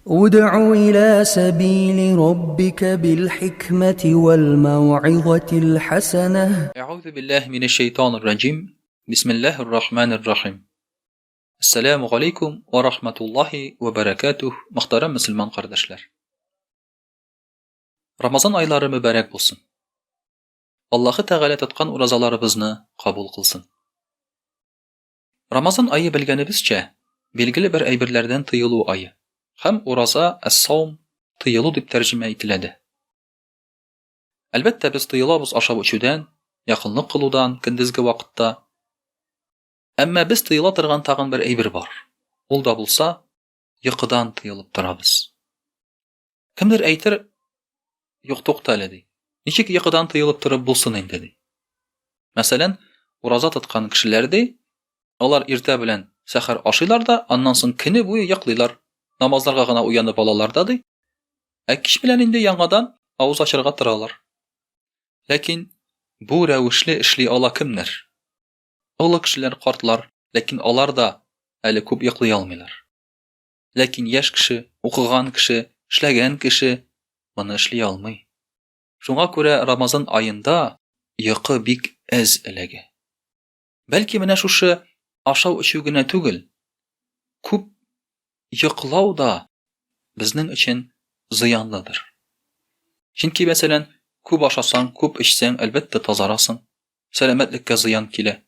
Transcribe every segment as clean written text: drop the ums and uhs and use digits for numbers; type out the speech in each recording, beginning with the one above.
ادع إلى سبيل ربك بالحكمة والموعظة الحسنة. أعوذ بالله من الشيطان الرجيم. بسم الله الرحمن الرحيم. Assalamu alaikum wa rahmatullahi wa barakatuh. Muhtaram Müslüman kardeşler. Ramazan ayları mübarek olsun. Allah'ı Teala tutkan urazalarımızı kabul kılsın. Ramazan ayı bilgenibizce belgili bir aybirlerden tıyılı ayı. Hem uraza es-savm tıyılı dip tercüme etiledi. Elbette biz tıyılabız aşağı uçudan, yakınlık kılıdan, gündüzgi vakitte. Әмма biz тыйыла торган тагын бер әйбер бар. Ул да булса, йокыдан тыйылып торабыз. Кемдер әйтер, юк тукта әле ди. Ничек йокыдан тыйылып торып булсын инде ди. Мәсәлән, ураза тоткан кешеләр ди, алар иртә белән сәхәр ашыйлар да, аннан соң көне буе йоклыйлар. Намазларга гына уянып алалар да ди. Кич белән инде яңадан авыз ачырга торалар. Ләкин бу рәвешле эшли ала кемнәр? Олы кешеләр картлар, ләкин алар да әле күп йоклый алмыйлар. Ләкин яшь кеше, укыган кеше, эшләгән кеше моны эшли алмый. Шуңа күрә Рамазан аенда йокы бик әз эләгә. Бәлки менә шушы ашау-эчү генә түгел, күп йоклау да безнең өчен зыянлыдыр. Чөнки мәсәлән, күп ашасаң, күп эчсәң, әлбәттә тазарасың, сәламәтлеккә зыян килә.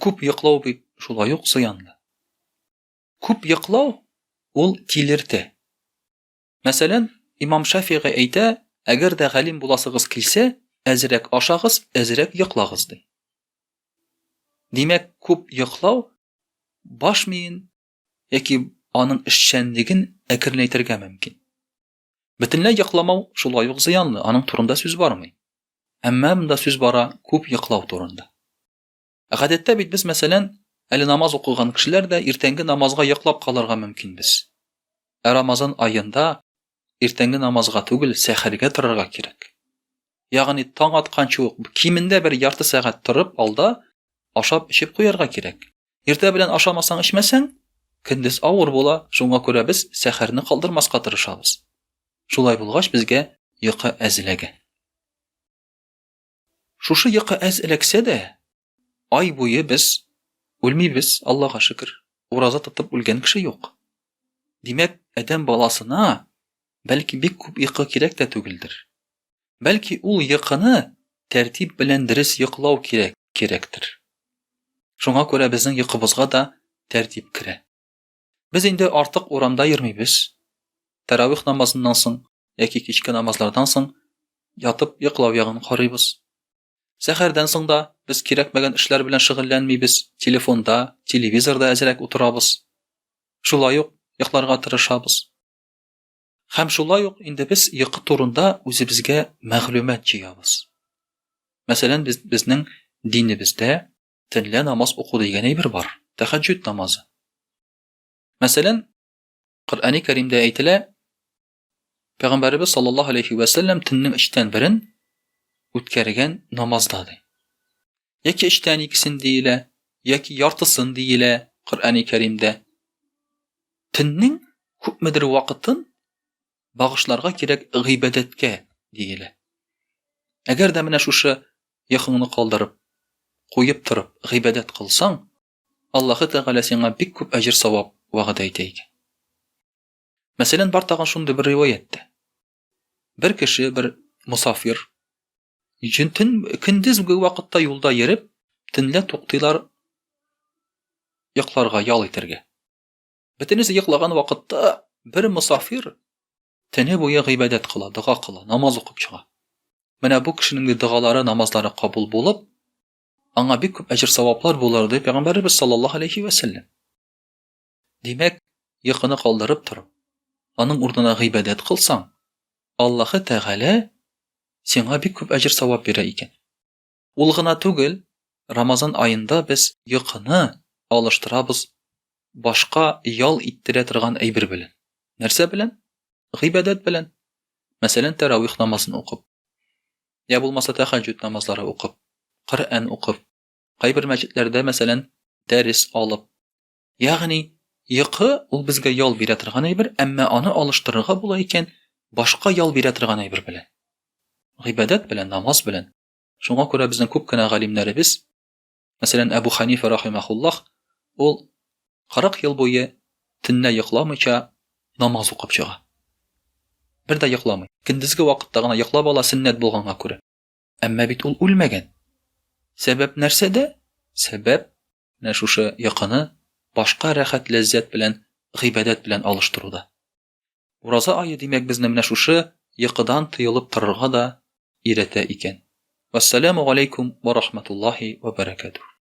Күп йоклау бит шулай ук зыянлы. Күп йоклау ул тилертә. Мәсәлән, Имам Шафиғи әйтә, әгәр дә галим буласыгыз килсә, әзрәк ашагыз, әзрәк йоклагыз ди. Димәк, күп йоклау баш миен яки аның эшчәнлеген әкренәйтергә мөмкин. Бөтенләй йокламау шулай ук зыянлы, аның турында сүз бармый. Әмма монда сүз бара күп йоклау турында. Гадәттә бит без мәсәлән, әле намаз укыган кешеләр дә иртәнге намазга йоклап калырга мөмкин без. Рамазан аенда иртәнге намазга түгел, сәхәргә торырга кирәк. Ягъни таң атканчы ук кимендә бер ярты сәгать торып алда ашап ичеп куярга кирәк. Иртә белән ашамасаң, ичмәсәң, көндез авыр була, шуңа күрә без сәхәрне калдырмаска тырышабыз. Шулай булгач безгә йокы әзләгә. Шушы йокы әз эләксә дә, ай буе без үлмибез, Аллаһка шөкер. Ураза тотып үлгән кеше юк. Димәк, адәм баласына бәлки бик күп йокы кирәк тә түгелдер. Бәлки ул йокыны тәртип белән дөрес йоклау кирәктер. Шуңа күрә безнең йокыбызга да тәртип керә. Без инде артык урамда йөрмибез. Таравих намазыннан соң яки кичке намазлардан соң ятып йоклау ягын карыйбыз. Сәхәрдән соң да без кирәкмәгән эшләр белән шөгыльләнмибез, телефонда, телевизорда әзрәк утырабыз. Шулай ук йокларга тырышабыз. Һәм шулай ук инде без йокы турында үзебезгә мәгълүмат җыябыз. Мәсәлән, безнең динебездә төнлә намаз уку дигән әйбер бар, тәһаҗҗүд намазы. Мәсәлән, Коръәни Кәримдә әйтелә, Пәйгамбәрбез саллаллаһу алейхи ва саллям төннең 3тән 1-ен үткәргән намазда ди. Яки 3тән 2-сен диелә, яки яртысын диелә Коръәни Кәримдә. Төннең күпмедер вакытын багышларга кирәк гыйбадәткә диелә. Әгәр дә менә шушы йокыңны калдырып, куеп торып, гыйбадәт кылсаң, Аллаһы Тәгалә сиңа бик күп әҗр савап вәгъдә итә икән. Мәсәлән, бар тагын шундый бер риваятта. Бер кеше, бер мусафир, көндезге вакытта юлда йөреп, төнлә туктыйлар йокларга, ял итәргә. Бөтенесе йоклаган вакытта бер мусафир төне буе гыйбадәт кыла, дуга кыла, намаз укып чыга. Менә бу кешенең дугалары, намазлары кабул булып, аңа бик күп әҗр саваплар булыр дип Пәйгамбәрбез саллаллаһу алейхи ва саллям. Димәк, йокыны калдырып торып, аның урынына гыйбадәт кылсаң, Аллаһы Тәгалә сиңа бик күп әҗр савап бирә икән. Ул гына түгел, Рамазан аенда без йокыны алыштырабыз башка ял иттерә торган әйбер белән. Нәрсә белән? Гыйбадәт белән. Мәсәлән, таравих намазын укып, я булмаса тәһаҗҗүд намазлары укып, Коръән укып, кайбер мәчетләрдә мәсәлән дәрес алып, ягъни Йокы ул безгә ял бирә торган әйбер, әмма аны алыштырырга була икән башка ял бирә торган әйбер белән. Гыйбадат белән, намаз белән. Шуңа күрә безнең күп кенә галимнәребез, мәсәлән, Абу Ханифа рахимахуллаһ, ул 40 ел буе төнлә йокламыйча намаз укып чыга. Бер дә йокламый. Көндезге вакытта гына йоклап ала сөннәт булганга күрә. Әмма бит ул үлмәгән. Сәбәп нәрсәдә? Сәбәп менә шушы йокыны башка рәхәт ләззәт белән, гыйбадат белән алыштыруда. Ураза айы димәк безне менә шушы йокыдан тыелып торырга да өйрәтә икән. Вассаламу алейкум ва рахматуллаһи ва баракатуһ.